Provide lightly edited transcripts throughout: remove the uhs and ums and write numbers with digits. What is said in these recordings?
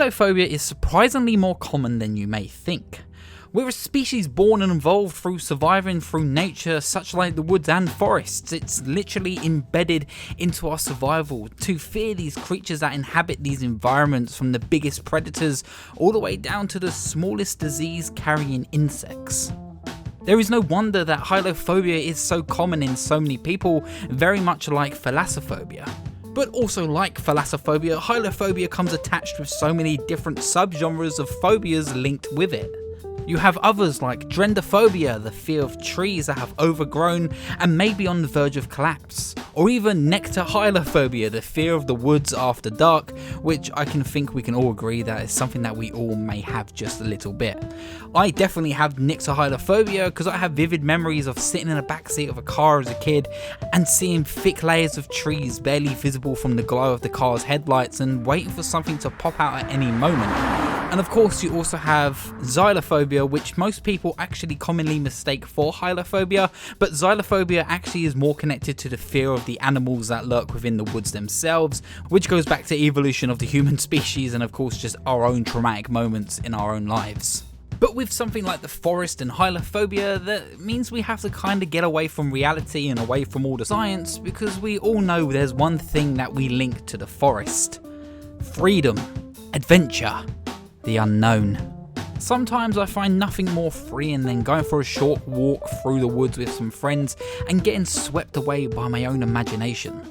Hylophobia is surprisingly more common than you may think. We're a species born and evolved through surviving through nature, such like the woods and forests. It's literally embedded into our survival to fear these creatures that inhabit these environments, from the biggest predators all the way down to the smallest disease-carrying insects. There is no wonder that hylophobia is so common in so many people, very much like thalassophobia. But also like thalassophobia, hylophobia comes attached with so many different subgenres of phobias linked with it. You have others like dendrophobia, the fear of trees that have overgrown and may be on the verge of collapse, or even nectarhylophobia, the fear of the woods after dark, which I think we can all agree that is something that we all may have just a little bit. I definitely have nectarhylophobia because I have vivid memories of sitting in the backseat of a car as a kid and seeing thick layers of trees barely visible from the glow of the car's headlights and waiting for something to pop out at any moment. And of course you also have Xylophobia, which most people actually commonly mistake for hylophobia, but Xylophobia actually is more connected to the fear of the animals that lurk within the woods themselves, which goes back to evolution of the human species and of course just our own traumatic moments in our own lives. But with something like the forest and hylophobia, that means we have to kind of get away from reality and away from all the science, because we all know there's one thing that we link to the forest: freedom, adventure, the unknown. Sometimes I find nothing more freeing than going for a short walk through the woods with some friends and getting swept away by my own imagination.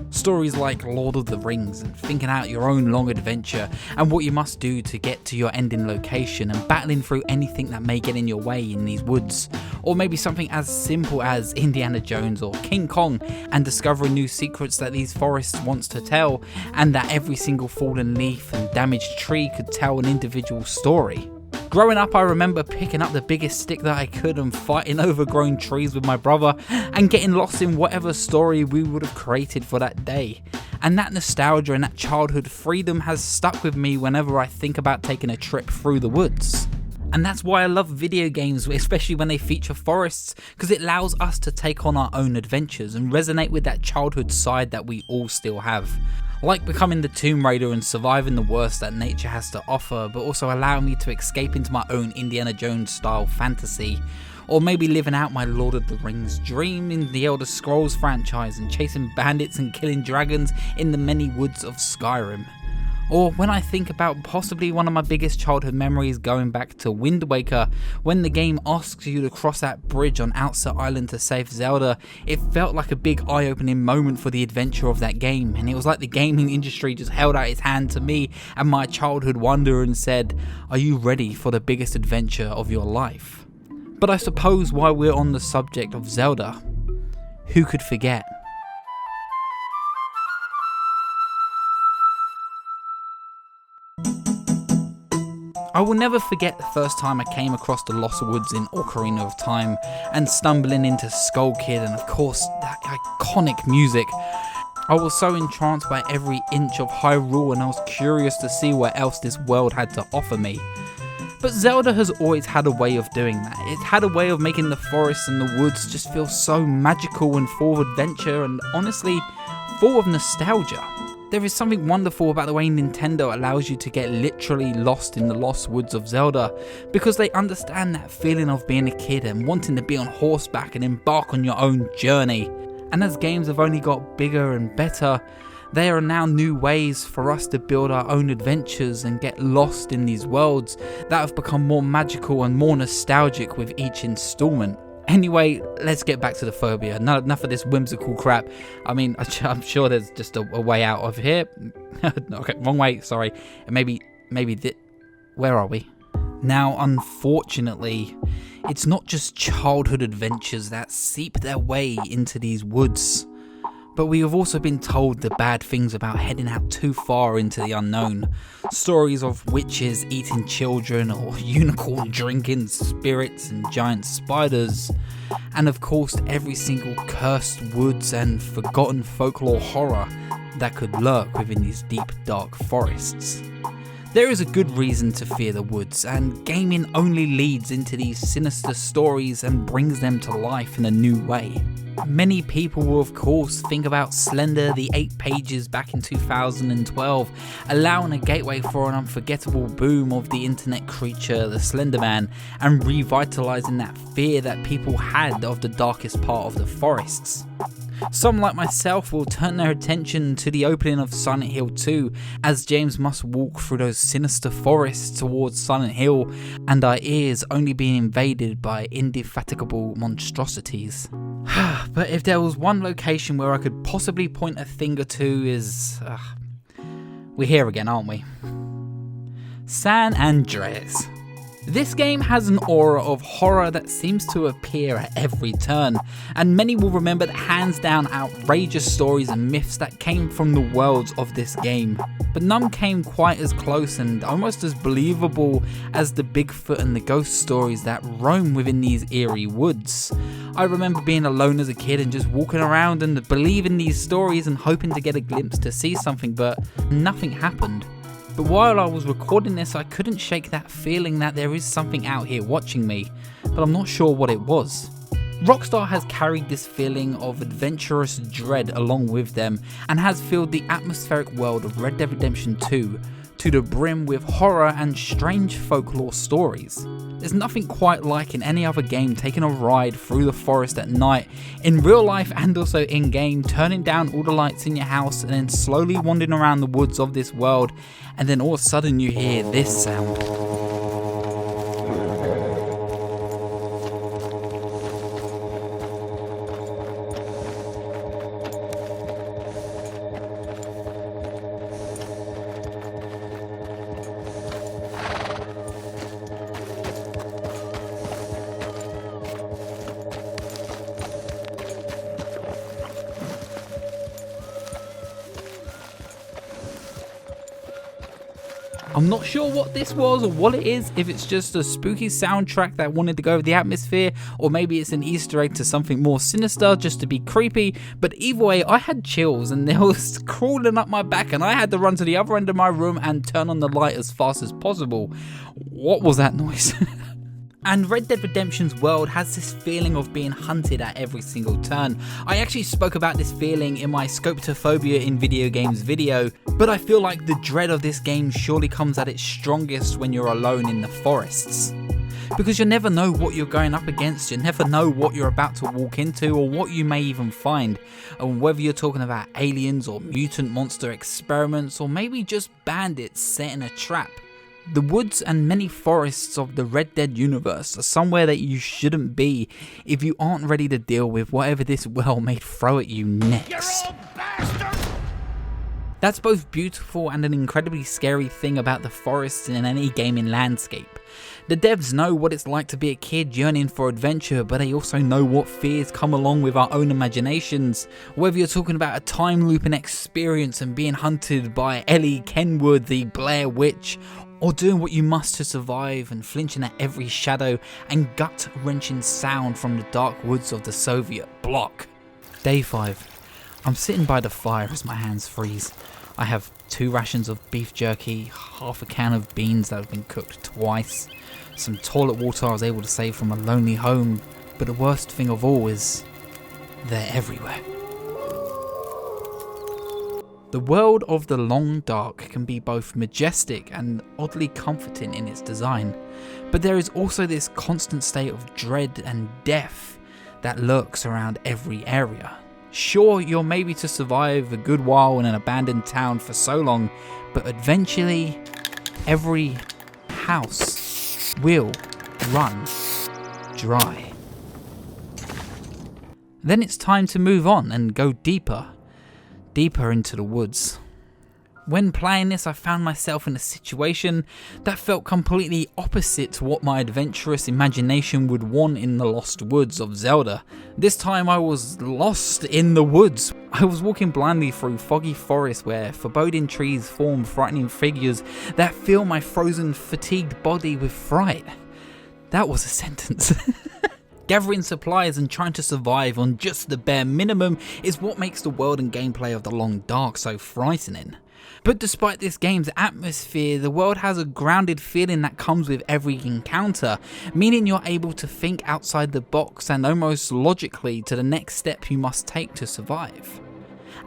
Stories like Lord of the Rings and thinking out your own long adventure and what you must do to get to your ending location and battling through anything that may get in your way in these woods. Or maybe something as simple as Indiana Jones or King Kong and discovering new secrets that these forests wants to tell, and that every single fallen leaf and damaged tree could tell an individual story. Growing up, I remember picking up the biggest stick that I could and fighting overgrown trees with my brother and getting lost in whatever story we would have created for that day. And that nostalgia and that childhood freedom has stuck with me whenever I think about taking a trip through the woods. And that's why I love video games, especially when they feature forests, because it allows us to take on our own adventures and resonate with that childhood side that we all still have. Like becoming the Tomb Raider and surviving the worst that nature has to offer, but also allowing me to escape into my own Indiana Jones style fantasy. Or maybe living out my Lord of the Rings dream in the Elder Scrolls franchise and chasing bandits and killing dragons in the many woods of Skyrim. Or when I think about possibly one of my biggest childhood memories going back to Wind Waker, when the game asks you to cross that bridge on Outset Island to save Zelda, it felt like a big eye-opening moment for the adventure of that game, and it was like the gaming industry just held out its hand to me and my childhood wonder and said, "Are you ready for the biggest adventure of your life?" But I suppose while we're on the subject of Zelda, who could forget? I will never forget the first time I came across the Lost Woods in Ocarina of Time and stumbling into Skull Kid and of course that iconic music. I was so entranced by every inch of Hyrule and I was curious to see what else this world had to offer me. But Zelda has always had a way of doing that. It had a way of making the forests and the woods just feel so magical and full of adventure and honestly full of nostalgia. There is something wonderful about the way Nintendo allows you to get literally lost in the lost woods of Zelda, because they understand that feeling of being a kid and wanting to be on horseback and embark on your own journey. And as games have only got bigger and better, there are now new ways for us to build our own adventures and get lost in these worlds that have become more magical and more nostalgic with each installment. Anyway, let's get back to the phobia. Enough of this whimsical crap. I mean, I'm sure there's just a way out of here. Okay, wrong way, sorry. Maybe where are we? Now, unfortunately, it's not just childhood adventures that seep their way into these woods. But we have also been told the bad things about heading out too far into the unknown. Stories of witches eating children, or unicorn drinking spirits and giant spiders. And of course every single cursed woods and forgotten folklore horror that could lurk within these deep dark forests. There is a good reason to fear the woods, and gaming only leads into these sinister stories and brings them to life in a new way. Many people will of course think about Slender, the 8 pages back in 2012, allowing a gateway for an unforgettable boom of the internet creature, the Slender Man, and revitalising that fear that people had of the darkest part of the forests. Some, like myself, will turn their attention to the opening of Silent Hill 2, as James must walk through those sinister forests towards Silent Hill, and our ears only being invaded by indefatigable monstrosities. But if there was one location where I could possibly point a finger to is... we're here again, aren't we? San Andreas. This game has an aura of horror that seems to appear at every turn, and many will remember the hands down outrageous stories and myths that came from the worlds of this game. But none came quite as close and almost as believable as the Bigfoot and the ghost stories that roam within these eerie woods. I remember being alone as a kid and just walking around and believing these stories and hoping to get a glimpse to see something, but nothing happened. But while I was recording this, I couldn't shake that feeling that there is something out here watching me, but I'm not sure what it was. Rockstar has carried this feeling of adventurous dread along with them, and has filled the atmospheric world of Red Dead Redemption 2 to the brim with horror and strange folklore stories. There's nothing quite like in any other game taking a ride through the forest at night, in real life and also in game, turning down all the lights in your house and then slowly wandering around the woods of this world, and then all of a sudden you hear this sound. I'm not sure what this was or what it is, if it's just a spooky soundtrack that wanted to go with the atmosphere, or maybe it's an Easter egg to something more sinister just to be creepy, but either way I had chills and it was crawling up my back and I had to run to the other end of my room and turn on the light as fast as possible. What was that noise? And Red Dead Redemption's world has this feeling of being hunted at every single turn. I actually spoke about this feeling in my Phobia in video games video, but I feel like the dread of this game surely comes at its strongest when you're alone in the forests. Because you never know what you're going up against, you never know what you're about to walk into or what you may even find. And whether you're talking about aliens or mutant monster experiments or maybe just bandits setting a trap. The woods and many forests of the Red Dead universe are somewhere that you shouldn't be if you aren't ready to deal with whatever this world may throw at you next. You old bastard! That's both beautiful and an incredibly scary thing about the forests in any gaming landscape. The devs know what it's like to be a kid yearning for adventure, but they also know what fears come along with our own imaginations. Whether you're talking about a time looping experience and being hunted by Ellie Kenwood, the Blair Witch, or doing what you must to survive and flinching at every shadow and gut-wrenching sound from the dark woods of the Soviet bloc. Day 5. I'm sitting by the fire as my hands freeze. I have 2 rations of beef jerky, half a can of beans that have been cooked twice, some toilet water I was able to save from a lonely home, but the worst thing of all is they're everywhere. The world of the Long Dark can be both majestic and oddly comforting in its design, but there is also this constant state of dread and death that lurks around every area. Sure, you're maybe to survive a good while in an abandoned town for so long, but eventually every house will run dry. Then it's time to move on and go deeper into the woods. When playing this, I found myself in a situation that felt completely opposite to what my adventurous imagination would want in the lost woods of Zelda. This time I was lost in the woods. I was walking blindly through foggy forests where foreboding trees form frightening figures that fill my frozen, fatigued body with fright. That was a sentence. Gathering supplies and trying to survive on just the bare minimum is what makes the world and gameplay of the Long Dark so frightening. But despite this game's atmosphere, the world has a grounded feeling that comes with every encounter, meaning you're able to think outside the box and almost logically to the next step you must take to survive.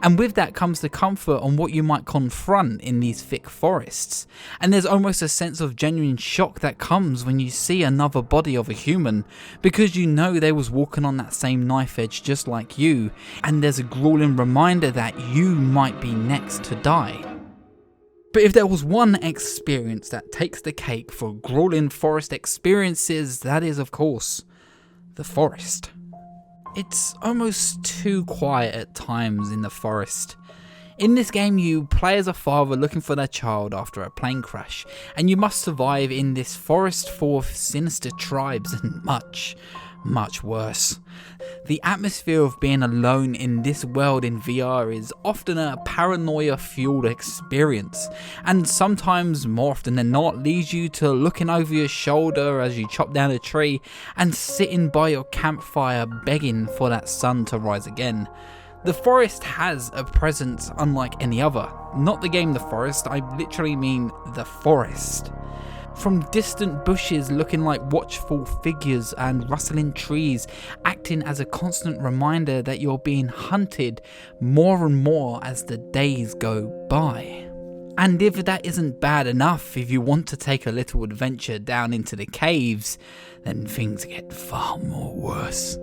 And with that comes the comfort on what you might confront in these thick forests. And there's almost a sense of genuine shock that comes when you see another body of a human, because you know they was walking on that same knife edge just like you, and there's a grueling reminder that you might be next to die. But if there was one experience that takes the cake for grueling forest experiences, that is of course, the forest. It's almost too quiet at times in the forest. In this game you play as a father looking for their child after a plane crash, and you must survive in this forest full of sinister tribes and much worse. The atmosphere of being alone in this world in VR is often a paranoia fueled experience, and sometimes, more often than not, leads you to looking over your shoulder as you chop down a tree and sitting by your campfire begging for that sun to rise again. The forest has a presence unlike any other. Not the game The Forest, I literally mean the forest. From distant bushes looking like watchful figures and rustling trees, acting as a constant reminder that you're being hunted more and more as the days go by. And if that isn't bad enough, if you want to take a little adventure down into the caves, then things get far more worse.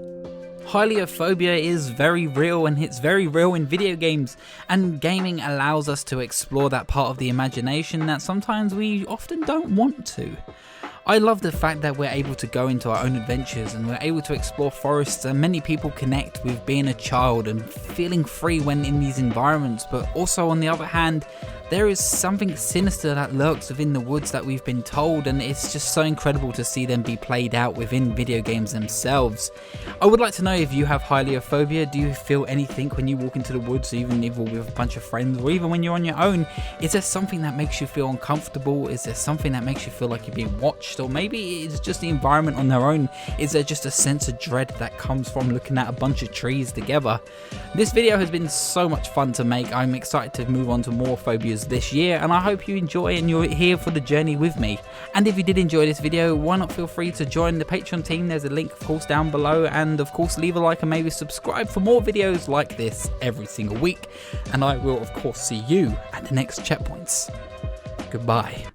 Hylophobia is very real, and it's very real in video games, and gaming allows us to explore that part of the imagination that sometimes we often don't want to. I love the fact that we're able to go into our own adventures and we're able to explore forests, and many people connect with being a child and feeling free when in these environments, but also on the other hand, there is something sinister that lurks within the woods that we've been told, and it's just so incredible to see them be played out within video games themselves. I would like to know if you have hylophobia. Do you feel anything when you walk into the woods, even if with a bunch of friends, or even when you're on your own? Is there something that makes you feel uncomfortable? Is there something that makes you feel like you're being watched? Or maybe it's just the environment on their own. Is there just a sense of dread that comes from looking at a bunch of trees together? This video has been so much fun to make. I'm excited to move on to more phobias this year, and I hope you enjoy and you're here for the journey with me. And if you did enjoy this video, why not feel free to join the Patreon team? There's a link of course down below, and of course leave a like and maybe subscribe for more videos like this every single week, and I will of course see you at the next checkpoints. Goodbye.